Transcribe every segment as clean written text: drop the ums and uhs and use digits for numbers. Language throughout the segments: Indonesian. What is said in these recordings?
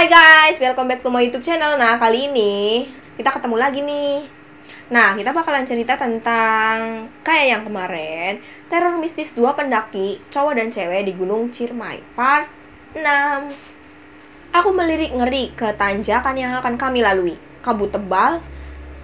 Hai guys, welcome back to my YouTube channel. Nah, kali ini kita ketemu lagi nih. Nah, kita bakalan cerita tentang kayak yang kemarin, teror mistis 2 pendaki, cowok dan cewek di Gunung Ciremai, part 6. Aku melirik ngeri ke tanjakan yang akan kami lalui. Kabut tebal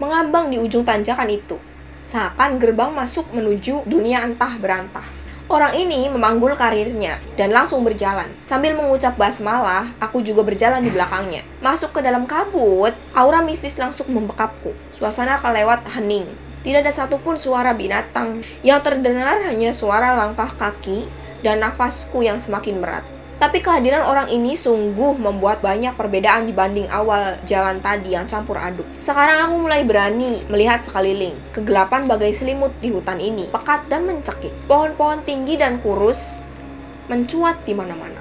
mengambang di ujung tanjakan itu, seakan gerbang masuk menuju dunia entah berantah. Orang ini memanggul karirnya dan langsung berjalan. Sambil mengucap basmalah, aku juga berjalan di belakangnya. Masuk ke dalam kabut, aura mistis langsung membekapku. Suasana kelewat hening. Tidak ada satupun suara binatang. Yang terdengar hanya suara langkah kaki dan nafasku yang semakin berat. Tapi kehadiran orang ini sungguh membuat banyak perbedaan dibanding awal jalan tadi yang campur aduk. Sekarang aku mulai berani melihat sekeliling. Kegelapan bagai selimut di hutan ini, pekat dan mencekik. Pohon-pohon tinggi dan kurus mencuat di mana-mana.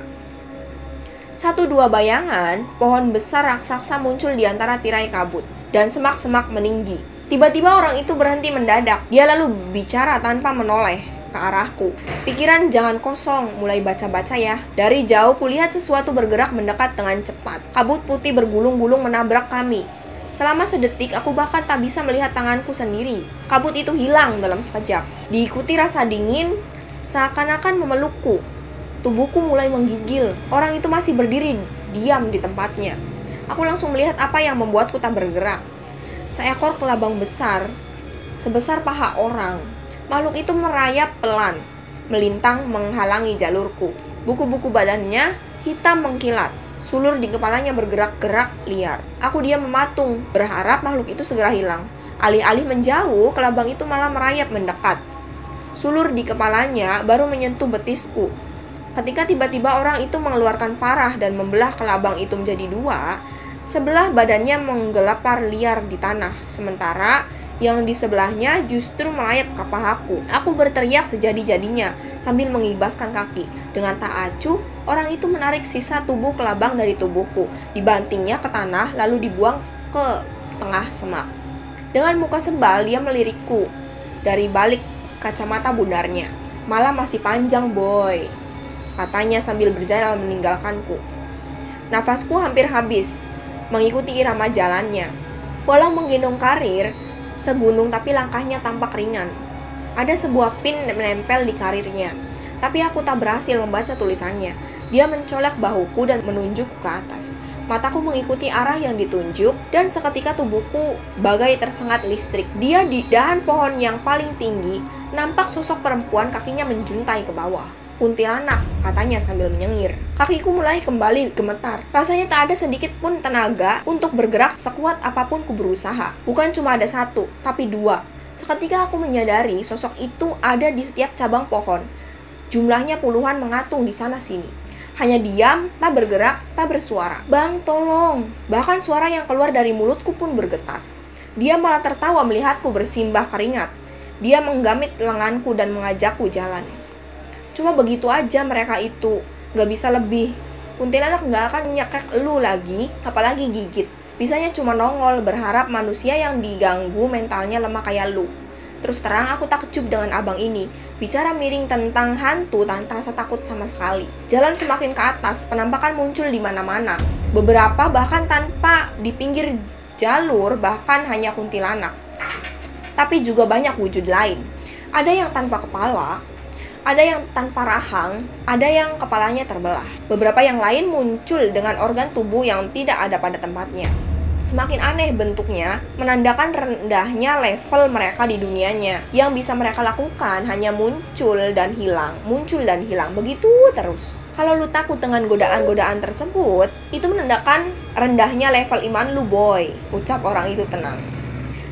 1-2 bayangan pohon besar raksasa muncul di antara tirai kabut dan semak-semak meninggi. Tiba-tiba orang itu berhenti mendadak. Dia lalu bicara tanpa menoleh ke arahku. Pikiran jangan kosong, mulai baca-baca ya. Dari jauh kulihat sesuatu bergerak mendekat dengan cepat. Kabut putih bergulung-gulung menabrak kami. Selama sedetik aku bahkan tak bisa melihat tanganku sendiri. Kabut itu hilang dalam sekejap. Diikuti rasa dingin seakan-akan memelukku. Tubuhku mulai menggigil. Orang itu masih berdiri diam di tempatnya. Aku langsung melihat apa yang membuatku tak bergerak. Seekor kelabang besar sebesar paha orang. Makhluk itu merayap pelan, melintang menghalangi jalurku. Buku-buku badannya hitam mengkilat, sulur di kepalanya bergerak-gerak liar. Aku diam mematung, berharap makhluk itu segera hilang. Alih-alih menjauh, kelabang itu malah merayap mendekat. Sulur di kepalanya baru menyentuh betisku. Ketika tiba-tiba orang itu mengeluarkan parah dan membelah kelabang itu menjadi 2, sebelah badannya menggelapar liar di tanah, sementara yang di sebelahnya justru melayap ke pahaku. Aku berteriak sejadi-jadinya sambil mengibaskan kaki. Dengan tak acuh, orang itu menarik sisa tubuh kelabang dari tubuhku, dibantingnya ke tanah lalu dibuang ke tengah semak. Dengan muka sebal, dia melirikku dari balik kacamata bundarnya. Malah masih panjang, boy, katanya sambil berjalan meninggalkanku. Nafasku hampir habis mengikuti irama jalannya. Walau menggendong karir segunung, tapi langkahnya tampak ringan. Ada sebuah pin menempel di karirnya, tapi aku tak berhasil membaca tulisannya. Dia mencolek bahuku dan menunjuk ke atas. Mataku mengikuti arah yang ditunjuk, dan seketika tubuhku bagai tersengat listrik. Dia di dahan pohon yang paling tinggi, nampak sosok perempuan, kakinya menjuntai ke bawah. Kuntilanak, katanya sambil menyengir. Kakiku mulai kembali gemetar. Rasanya tak ada sedikit pun tenaga untuk bergerak sekuat apapun ku berusaha. Bukan cuma ada 1, tapi 2. Seketika aku menyadari sosok itu ada di setiap cabang pohon. Jumlahnya puluhan mengatung di sana-sini. Hanya diam, tak bergerak, tak bersuara. Bang, tolong! Bahkan suara yang keluar dari mulutku pun bergetar. Dia malah tertawa melihatku bersimbah keringat. Dia menggamit lenganku dan mengajakku jalan. Cuma begitu aja mereka itu, gak bisa lebih. Kuntilanak gak akan nyekek lu lagi, apalagi gigit. Bisanya cuma nongol, berharap manusia yang diganggu mentalnya lemah kayak lu. Terus terang aku takjub dengan abang ini, bicara miring tentang hantu tanpa rasa takut sama sekali. Jalan semakin ke atas, penampakan muncul di mana-mana. Beberapa bahkan tanpa di pinggir jalur, bahkan hanya kuntilanak. Tapi juga banyak wujud lain. Ada yang tanpa kepala, ada yang tanpa rahang, ada yang kepalanya terbelah. Beberapa yang lain muncul dengan organ tubuh yang tidak ada pada tempatnya. Semakin aneh bentuknya, menandakan rendahnya level mereka di dunianya. Yang bisa mereka lakukan hanya muncul dan hilang, begitu terus. Kalau lu takut dengan godaan-godaan tersebut, itu menandakan rendahnya level iman lu, boy, ucap orang itu tenang.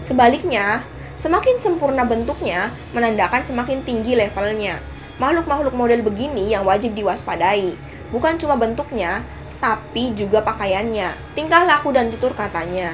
Sebaliknya, semakin sempurna bentuknya, menandakan semakin tinggi levelnya. Makhluk-makhluk model begini yang wajib diwaspadai. Bukan cuma bentuknya, tapi juga pakaiannya, tingkah laku dan tutur katanya.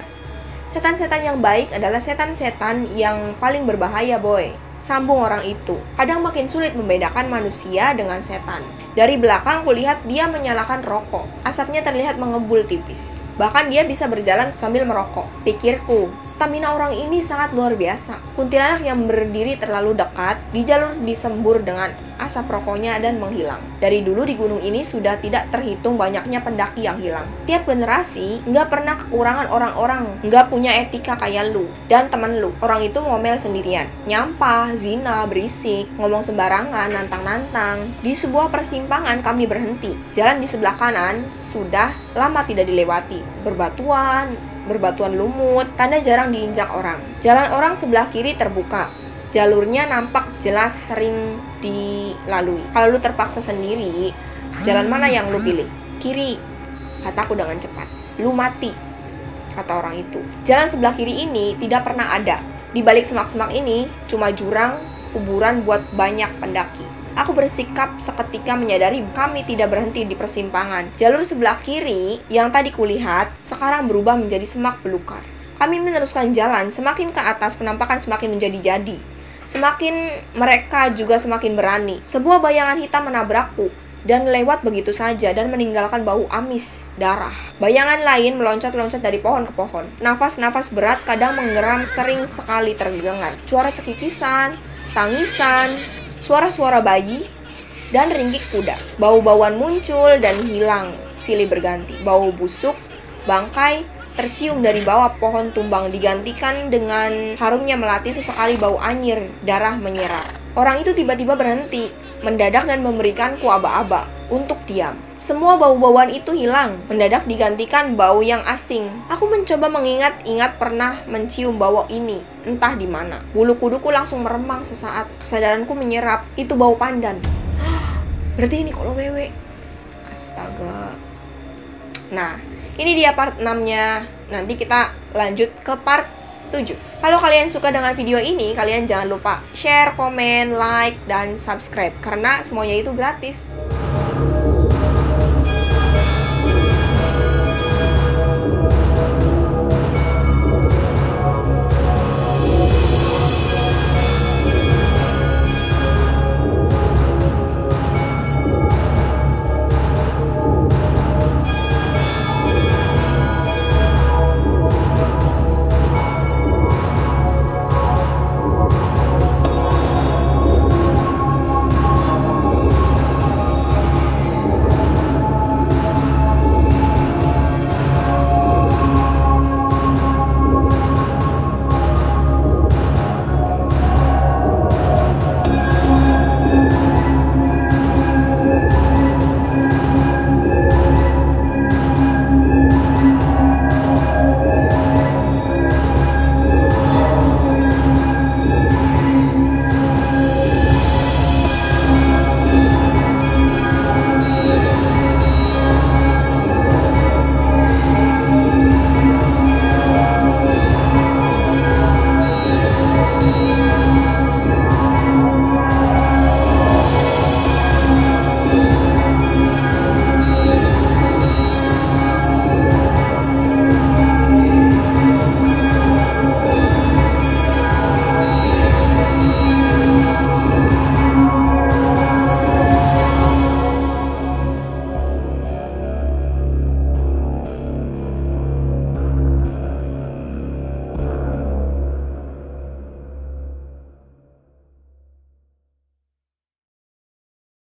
Setan-setan yang baik adalah setan-setan yang paling berbahaya, boy, sambung orang itu. Kadang makin sulit membedakan manusia dengan setan. Dari belakang kulihat dia menyalakan rokok. Asapnya terlihat mengebul tipis. Bahkan dia bisa berjalan sambil merokok. Pikirku, stamina orang ini sangat luar biasa. Kuntilanak yang berdiri terlalu dekat di jalur disembur dengan asap rokoknya dan menghilang. Dari dulu di gunung ini sudah tidak terhitung banyaknya pendaki yang hilang. Tiap generasi nggak pernah kekurangan orang-orang nggak punya etika kayak lu dan temen lu. Orang itu ngomel sendirian, nyampah, zina, berisik, ngomong sembarangan, nantang-nantang. Di sebuah persimpangan kami berhenti. Jalan di sebelah kanan sudah lama tidak dilewati. Berbatuan lumut, tanda jarang diinjak orang. Jalan orang sebelah kiri terbuka. Jalurnya nampak jelas sering dilalui. Kalau lu terpaksa sendiri, jalan mana yang lu pilih? Kiri, kataku dengan cepat. Lu mati, kata orang itu. Jalan sebelah kiri ini tidak pernah ada. Di balik semak-semak ini, cuma jurang, kuburan buat banyak pendaki. Aku bersikap seketika menyadari kami tidak berhenti di persimpangan. Jalur sebelah kiri yang tadi kulihat, sekarang berubah menjadi semak belukar. Kami meneruskan jalan, semakin ke atas penampakan semakin menjadi-jadi. Semakin mereka juga semakin berani. Sebuah bayangan hitam menabrakku dan lewat begitu saja dan meninggalkan bau amis darah. Bayangan lain meloncat-loncat dari pohon ke pohon. Nafas-nafas berat kadang menggeram, sering sekali terdengar. Suara cekikisan, tangisan, suara-suara bayi, dan ringgik kuda. Bau-bauan muncul dan hilang, silih berganti. Bau busuk, bangkai, tercium dari bawah pohon tumbang digantikan dengan harumnya melati, sesekali bau anyir, darah menyerap. Orang itu tiba-tiba berhenti, mendadak dan memberikanku aba-aba untuk diam. Semua bau-bauan itu hilang, mendadak digantikan bau yang asing. Aku mencoba mengingat-ingat pernah mencium bau ini, entah di mana. Bulu kuduku langsung meremang sesaat, kesadaranku menyerap, itu bau pandan. Berarti ini kalau wewe. Astaga. Nah, ini dia part 6-nya. Nanti kita lanjut ke part 7. Kalau kalian suka dengan video ini, kalian jangan lupa share, komen, like, dan subscribe. Karena semuanya itu gratis.